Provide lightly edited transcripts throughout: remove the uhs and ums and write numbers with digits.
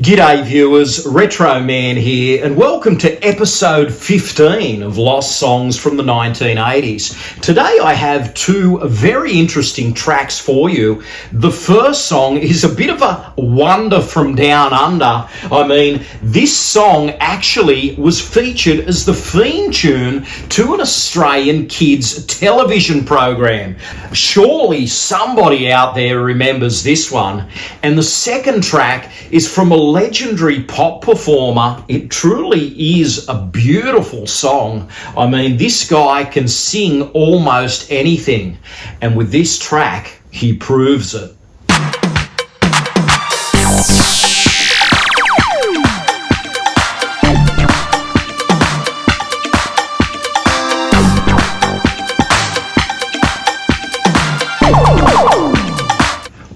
G'day viewers, Retro Man here, and welcome to episode 15 of Lost Songs from the 1980s. Today I have two very interesting tracks for you. The first song is a bit of a wonder from down under. I mean, this song actually was featured as the theme tune to an Australian kids television program. Surely somebody out there remembers this one. And the second track is from a legendary pop performer. It truly is a beautiful song. I mean, this guy can sing almost anything, and with this track, he proves it.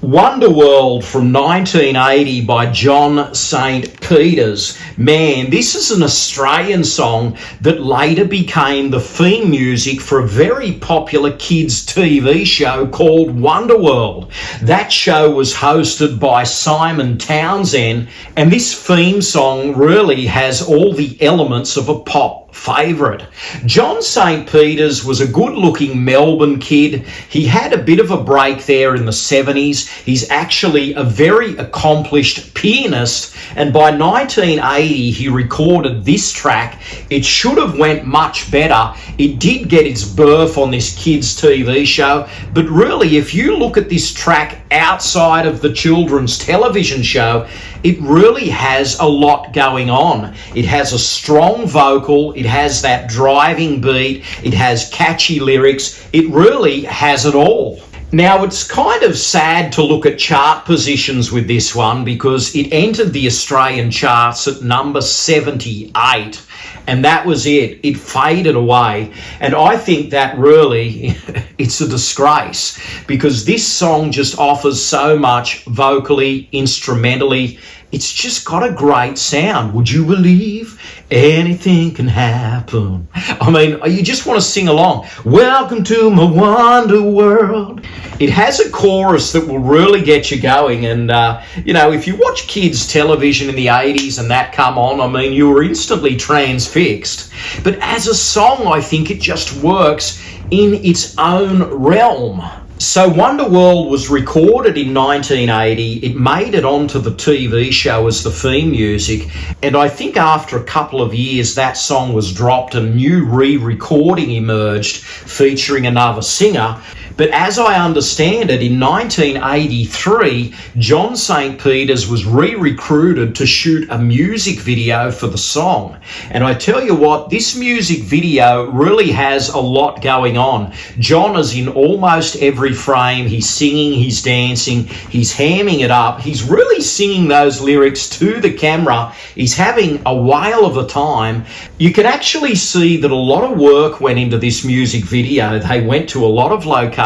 Wonderworld from 1980 by John St. Peters. Man, this is an Australian song that later became the theme music for a very popular kids TV show called Wonderworld. That show was hosted by Simon Townsend, and this theme song really has all the elements of a pop favourite. John St. Peters was a good-looking Melbourne kid. He had a bit of a break there in the 70s. He's actually a very accomplished pianist, and by 1980 he recorded this track. It should have went much better. It did get its birth on this kids TV show, but really if you look at this track outside of the children's television show, it really has a lot going on. It has a strong vocal, it has that driving beat, it has catchy lyrics, it really has it all. Now, it's kind of sad to look at chart positions with this one because it entered the Australian charts at number 78, and that was it. It faded away, and I think that really, it's a disgrace because this song just offers so much vocally, instrumentally. It's just got a great sound. Would you believe anything can happen? I mean, you just want to sing along. Welcome to my wonder world. It has a chorus that will really get you going. And, if you watch kids television in the 80s and that come on, I mean, you were instantly transfixed. But as a song, I think it just works in its own realm. So Wonderworld was recorded in 1980. It made it onto the TV show as the theme music, and I think after a couple of years that song was dropped and a new re-recording emerged featuring another singer. But as I understand it, in 1983, John St. Peters was re-recruited to shoot a music video for the song. And I tell you what, this music video really has a lot going on. John is in almost every frame. He's singing, he's dancing, he's hamming it up. He's really singing those lyrics to the camera. He's having a whale of a time. You can actually see that a lot of work went into this music video. They went to a lot of locations.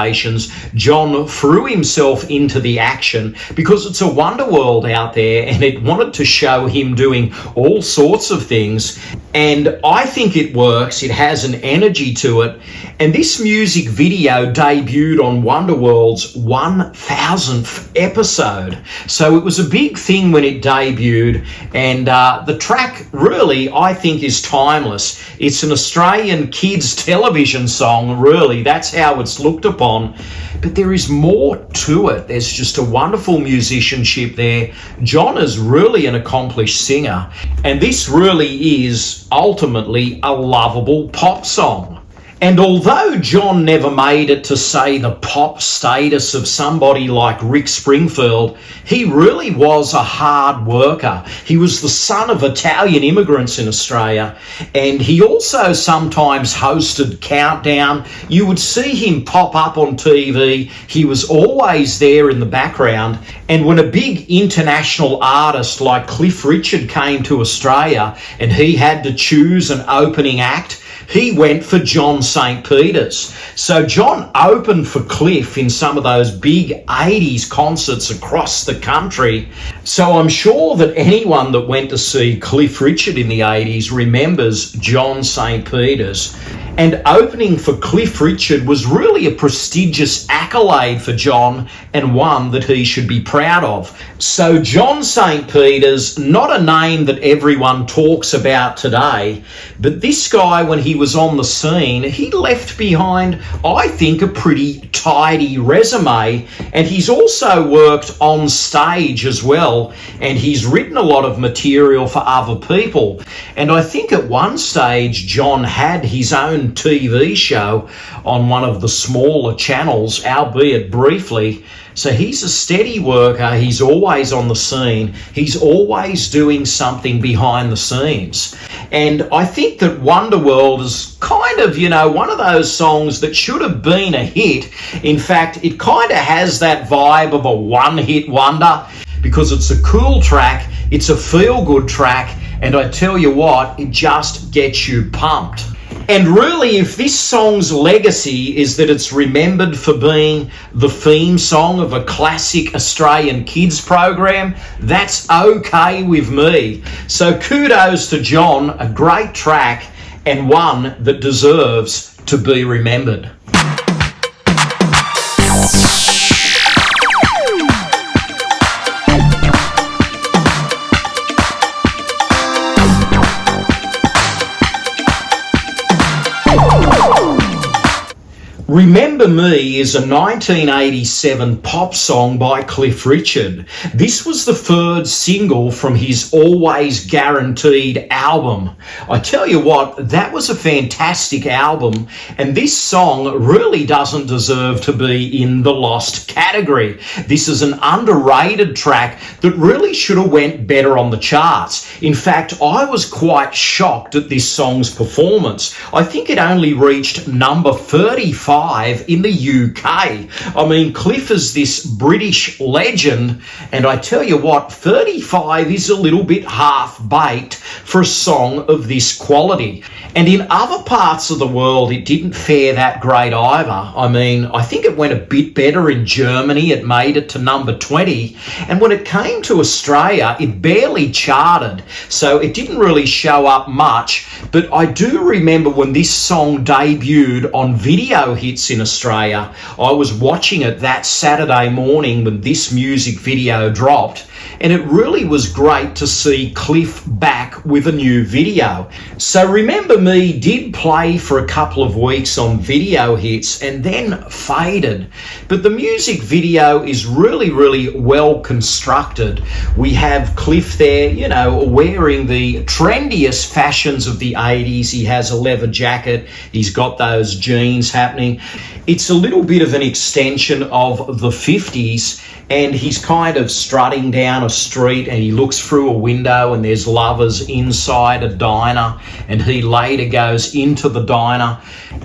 John threw himself into the action because it's a wonder world out there and it wanted to show him doing all sorts of things. And I think it works. It has an energy to it. And this music video debuted on Wonderworld's 1000th episode. So it was a big thing when it debuted. And the track really, I think, is timeless. It's an Australian kids television song, really. That's how it's looked upon. But there is more to it. There's just a wonderful musicianship there. John is really an accomplished singer. And this really is ultimately a lovable pop song. And although John never made it to, say, the pop status of somebody like Rick Springfield, he really was a hard worker. He was the son of Italian immigrants in Australia, and he also sometimes hosted Countdown. You would see him pop up on TV. He was always there in the background. And when a big international artist like Cliff Richard came to Australia and he had to choose an opening act, he went for John St. Peters. So John opened for Cliff in some of those big 80s concerts across the country. So I'm sure that anyone that went to see Cliff Richard in the 80s remembers John St. Peters. And opening for Cliff Richard was really a prestigious accolade for John, and one that he should be proud of. So John St. Peter's, not a name that everyone talks about today, but this guy, when he was on the scene, he left behind, I think, a pretty tidy resume, and he's also worked on stage as well, and he's written a lot of material for other people. And I think at one stage John had his own TV show on one of the smaller channels, albeit briefly. So he's a steady worker, he's always on the scene, he's always doing something behind the scenes. And I think that Wonderworld is kind of, one of those songs that should have been a hit. In fact, it kind of has that vibe of a one-hit wonder, because it's a cool track, it's a feel-good track, and I tell you what, it just gets you pumped. And really, if this song's legacy is that it's remembered for being the theme song of a classic Australian kids program, that's okay with me. So kudos to John, a great track and one that deserves to be remembered. Remember Me is a 1987 pop song by Cliff Richard. This was the third single from his Always Guaranteed album. I tell you what, that was a fantastic album, and this song really doesn't deserve to be in the lost category. This is an underrated track that really should have went better on the charts. In fact, I was quite shocked at this song's performance. I think it only reached number 35 in the UK. I mean, Cliff is this British legend, and I tell you what, 35 is a little bit half-baked for a song of this quality. And in other parts of the world, it didn't fare that great either. I mean, I think it went a bit better in Germany. It made it to number 20. And when it came to Australia, it barely charted. So it didn't really show up much. But I do remember when this song debuted on Video Hits in Australia, I was watching it that Saturday morning when this music video dropped. And it really was great to see Cliff back with a new video. So Remember Me did play for a couple of weeks on Video Hits and then faded. But the music video is really, really well constructed. We have Cliff there, wearing the trendiest fashions of the 80s. He has a leather jacket. He's got those jeans happening. It's a little bit of an extension of the 50s. And he's kind of strutting down a street, and he looks through a window and there's lovers inside a diner, and he later goes into the diner.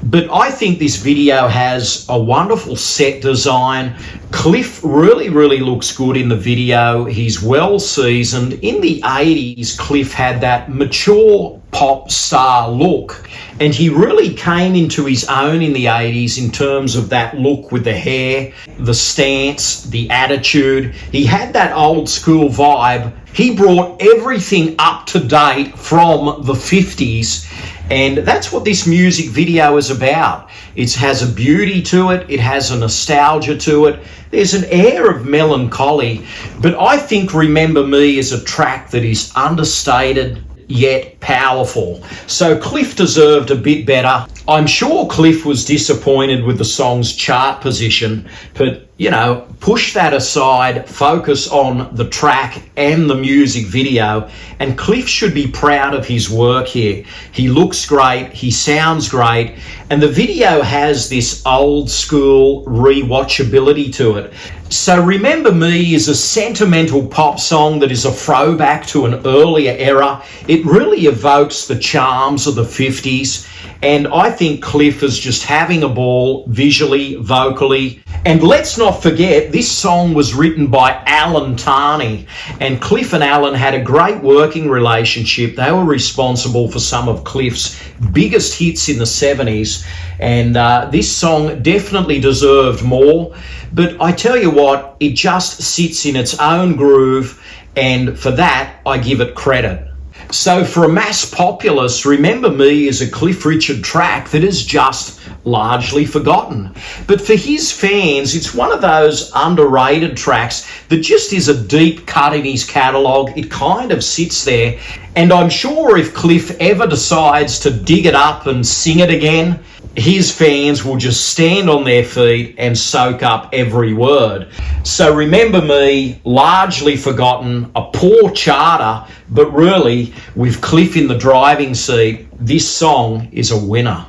But I think this video has a wonderful set design. Cliff really, really looks good in the video. He's well seasoned. In the 80s, Cliff had that mature pop star look, and he really came into his own in the 80s in terms of that look with the hair, the stance, the attitude. He had that old school vibe. He brought everything up to date from the 50s, and that's what this music video is about. It has a beauty to it. It has a nostalgia to it. There's an air of melancholy, but I think Remember Me is a track that is understated yet powerful. So Cliff deserved a bit better. I'm sure Cliff was disappointed with the song's chart position, but push that aside, focus on the track and the music video, and Cliff should be proud of his work here. He looks great, he sounds great, and the video has this old school rewatchability to it. So Remember Me is a sentimental pop song that is a throwback to an earlier era. It really evokes the charms of the 50s, and I think Cliff is just having a ball visually, vocally. And let's not forget, this song was written by Alan Tarney, and Cliff and Alan had a great working relationship. They were responsible for some of Cliff's biggest hits in the 70s, and this song definitely deserved more. But I tell you what, it just sits in its own groove, and for that, I give it credit. So for a mass populace, Remember Me is a Cliff Richard track that is just largely forgotten. But for his fans, it's one of those underrated tracks that just is a deep cut in his catalogue. It kind of sits there. And I'm sure if Cliff ever decides to dig it up and sing it again, his fans will just stand on their feet and soak up every word. So Remember Me, largely forgotten, a poor charter, but really, with Cliff in the driving seat, this song is a winner.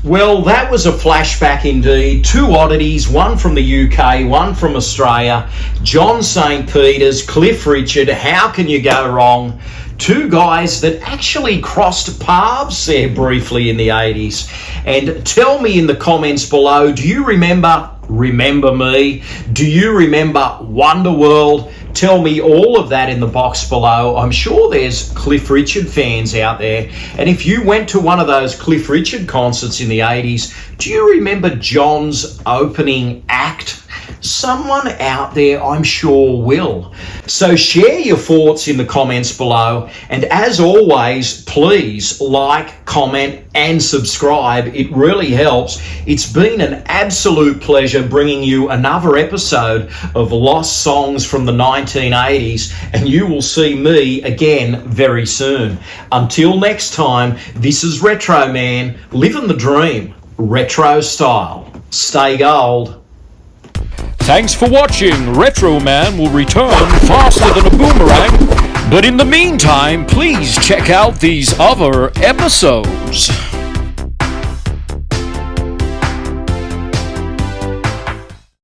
Well, that was a flashback indeed. Two oddities, one from the UK, one from Australia. John St. Peter's, Cliff Richard, how can you go wrong? Two guys that actually crossed paths there briefly in the 80s. And tell me in the comments below, do you remember Remember Me? Do you remember Wonderworld? Tell me all of that in the box below. I'm sure there's Cliff Richard fans out there. And if you went to one of those Cliff Richard concerts in the 80s, do you remember John's opening act? Someone out there, I'm sure, will. So share your thoughts in the comments below. And as always, please like, comment, and subscribe. It really helps. It's been an absolute pleasure bringing you another episode of Lost Songs from the 1980s. And you will see me again very soon. Until next time, this is Retro Man, living the dream, retro style. Stay gold. Thanks for watching. Retro Man will return faster than a boomerang. But in the meantime, please check out these other episodes.